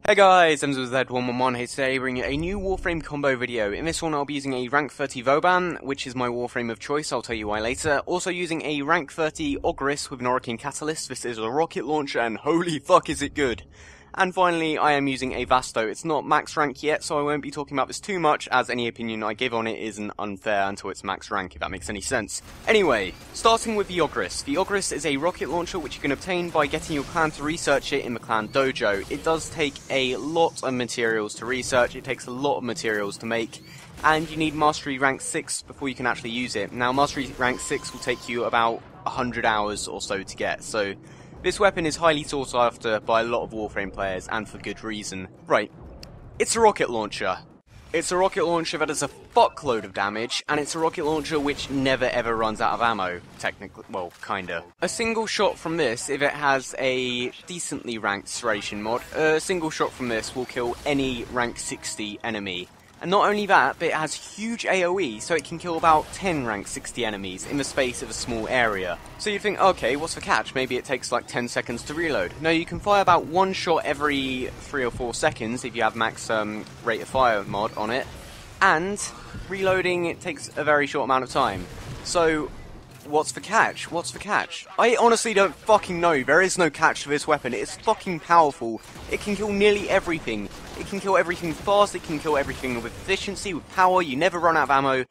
Hey guys, I'm Z111 here today bringing you a new Warframe combo video. In this one I'll be using a rank 30 Vauban, which is my Warframe of choice, I'll tell you why later. Also using a rank 30 Ogris with an Orokin Catalyst. This is a rocket launcher and holy fuck is it good. And finally, I am using a Vasto. It's not max rank yet, so I won't be talking about this too much, as any opinion I give on it isn't unfair until it's max rank, if that makes any sense. Anyway, starting with the Ogris. The Ogris is a rocket launcher which you can obtain by getting your clan to research it in the clan dojo. It does take a lot of materials to research, it takes a lot of materials to make, and you need Mastery rank 6 before you can actually use it. Now, Mastery rank 6 will take you about 100 hours or so to get, so this weapon is highly sought after by a lot of Warframe players, and for good reason. Right, it's a rocket launcher. It's a rocket launcher that does a fuckload of damage, and it's a rocket launcher which never ever runs out of ammo, technically, well, kinda. A single shot from this, if it has a decently ranked serration mod, a single shot from this will kill any rank 60 enemy. And not only that, but it has huge AoE, so it can kill about 10 rank 60 enemies in the space of a small area. So you'd think, okay, what's the catch? Maybe it takes like 10 seconds to reload. No, you can fire about one shot every 3 or 4 seconds if you have max rate of fire mod on it. And reloading, it takes a very short amount of time. So what's the catch? What's the catch? I honestly don't fucking know. There is no catch to this weapon. It's fucking powerful. It can kill nearly everything. It can kill everything fast, it can kill everything with efficiency, with power, you never run out of ammo.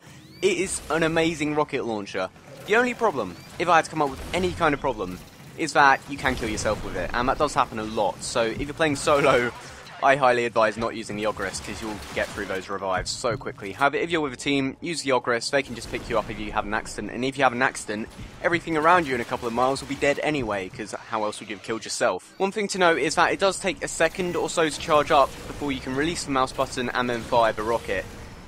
It is an amazing rocket launcher. The only problem, if I had to come up with any kind of problem, is that you can kill yourself with it, and that does happen a lot. So if you're playing solo, I highly advise not using the Ogris, because you'll get through those revives so quickly. However, if you're with a team, use the Ogris, they can just pick you up if you have an accident, and if you have an accident, everything around you in a couple of miles will be dead anyway, because how else would you have killed yourself? One thing to note is that it does take a second or so to charge up before you can release the mouse button and then fire the rocket.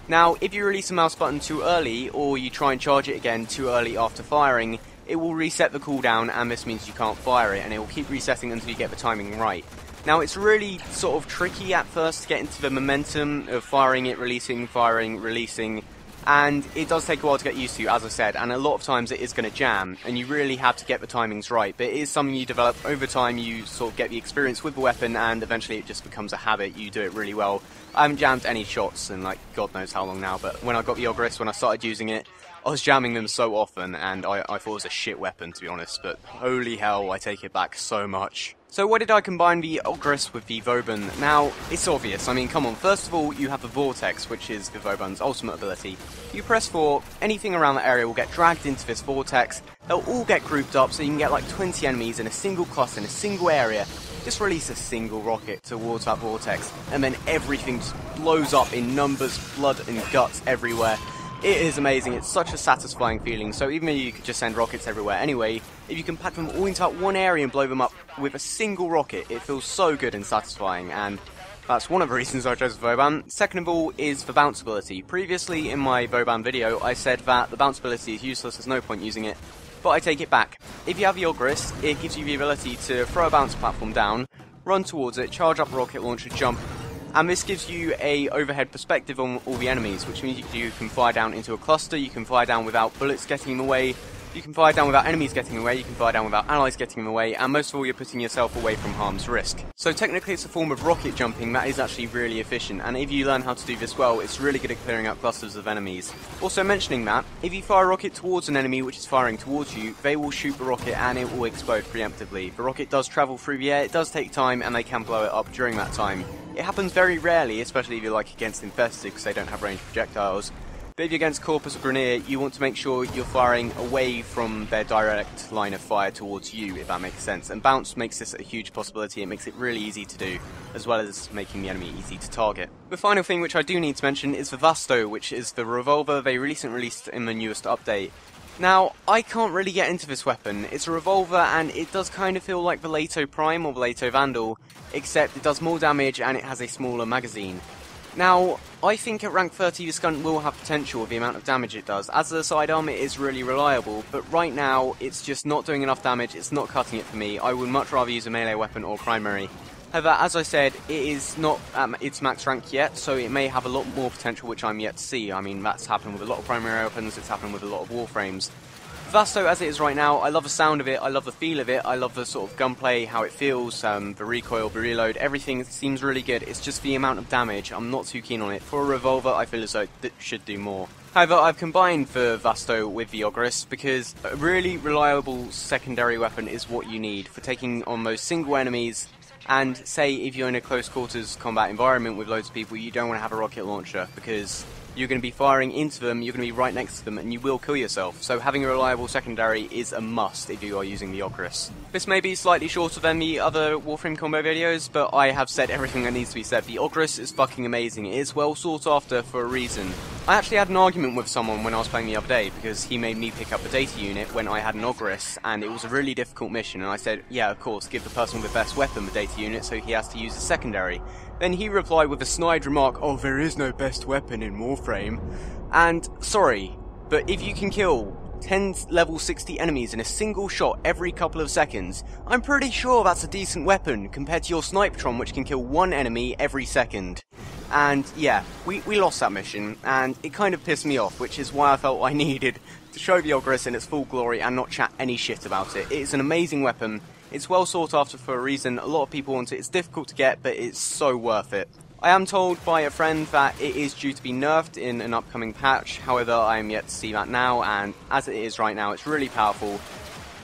Now, if you release the mouse button too early, or you try and charge it again too early after firing, it will reset the cooldown, and this means you can't fire it, and it will keep resetting until you get the timing right. Now, it's really sort of tricky at first to get into the momentum of firing it, releasing, firing, releasing, and it does take a while to get used to, as I said, and a lot of times it is going to jam, and you really have to get the timings right, but it is something you develop over time. You sort of get the experience with the weapon, and eventually it just becomes a habit. You do it really well. I haven't jammed any shots in, like, God knows how long now, but when I got the Ogris, when I started using it, I was jamming them so often, and I thought it was a shit weapon, to be honest, but holy hell, I take it back so much. So why did I combine the Ogris with the Vauban? Now, it's obvious. I mean, come on. First of all, you have the Vortex, which is the Vauban's ultimate ability. You press 4, anything around the area will get dragged into this Vortex. They'll all get grouped up, so you can get like 20 enemies in a single cluster, in a single area. Just release a single rocket towards that Vortex, and then everything just blows up in numbers, blood and guts everywhere. It is amazing, it's such a satisfying feeling, so even though you could just send rockets everywhere anyway, if you can pack them all into that one area and blow them up with a single rocket, it feels so good and satisfying, and that's one of the reasons I chose Vauban. Second of all is the bounce ability. Previously in my Vauban video, I said that the bounce ability is useless, there's no point using it, but I take it back. If you have the Ogris, it gives you the ability to throw a bounce platform down, run towards it, charge up a rocket launcher, jump, and this gives you a overhead perspective on all the enemies, which means you can fire down into a cluster, you can fire down without bullets getting in the way, you can fire down without enemies getting in the way, you can fire down without allies getting in the way, and most of all you're putting yourself away from harm's risk. So technically it's a form of rocket jumping that is actually really efficient, and if you learn how to do this well, it's really good at clearing out clusters of enemies. Also mentioning that, if you fire a rocket towards an enemy which is firing towards you, they will shoot the rocket and it will explode preemptively. The rocket does travel through the air, it does take time, and they can blow it up during that time. It happens very rarely, especially if you're like against infested because they don't have ranged projectiles. But if you're against Corpus or Grenier, you want to make sure you're firing away from their direct line of fire towards you, if that makes sense. And bounce makes this a huge possibility, it makes it really easy to do, as well as making the enemy easy to target. The final thing which I do need to mention is the Vasto, which is the Revolver they recently released in the newest update. Now, I can't really get into this weapon. It's a revolver and it does kind of feel like the Lato Prime or the Lato Vandal, except it does more damage and it has a smaller magazine. Now, I think at rank 30 this gun will have potential with the amount of damage it does. As a sidearm it is really reliable, but right now it's just not doing enough damage, it's not cutting it for me. I would much rather use a melee weapon or primary. However, as I said, it is not at its max rank yet, so it may have a lot more potential which I'm yet to see. I mean, that's happened with a lot of primary weapons, it's happened with a lot of Warframes. Vasto as it is right now, I love the sound of it, I love the feel of it, I love the sort of gunplay, how it feels, the recoil, the reload, everything seems really good. It's just the amount of damage, I'm not too keen on it. For a revolver, I feel as though it should do more. However, I've combined the Vasto with the Ogris because a really reliable secondary weapon is what you need for taking on those single enemies. And say if you're in a close quarters combat environment with loads of people, you don't want to have a rocket launcher because you're going to be firing into them, you're going to be right next to them, and you will kill yourself. So having a reliable secondary is a must if you are using the Ogris. This may be slightly shorter than the other Warframe combo videos, but I have said everything that needs to be said. The Ogris is fucking amazing. It is well sought after for a reason. I actually had an argument with someone when I was playing the other day because he made me pick up the data unit when I had an Ogris, and it was a really difficult mission, and I said, yeah, of course, give the person with the best weapon the data unit so he has to use a secondary. Then he replied with a snide remark, oh, there is no best weapon in Warframe. And, sorry, but if you can kill 10 level 60 enemies in a single shot every couple of seconds, I'm pretty sure that's a decent weapon compared to your Snipetron, which can kill one enemy every second. And yeah, we lost that mission, and it kind of pissed me off, which is why I felt I needed to show the Ogris in its full glory and not chat any shit about it. It is an amazing weapon. It's well sought after for a reason, a lot of people want it, it's difficult to get, but it's so worth it. I am told by a friend that it is due to be nerfed in an upcoming patch, however I am yet to see that now, and as it is right now it's really powerful.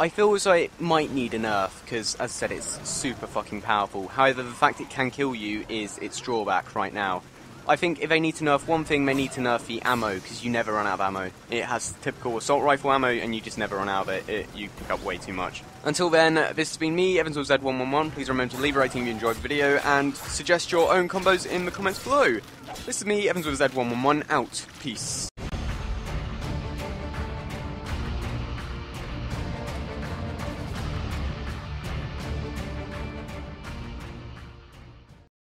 I feel as though it might need a nerf, because as I said it's super fucking powerful, however the fact it can kill you is its drawback right now. I think if they need to nerf one thing, they need to nerf the ammo, because you never run out of ammo. It has typical assault rifle ammo, and you just never run out of it. You pick up way too much. Until then, this has been me, EvansWillZ111. Please remember to leave a rating if you enjoyed the video, and suggest your own combos in the comments below. This is me, EvansWillZ111, out. Peace.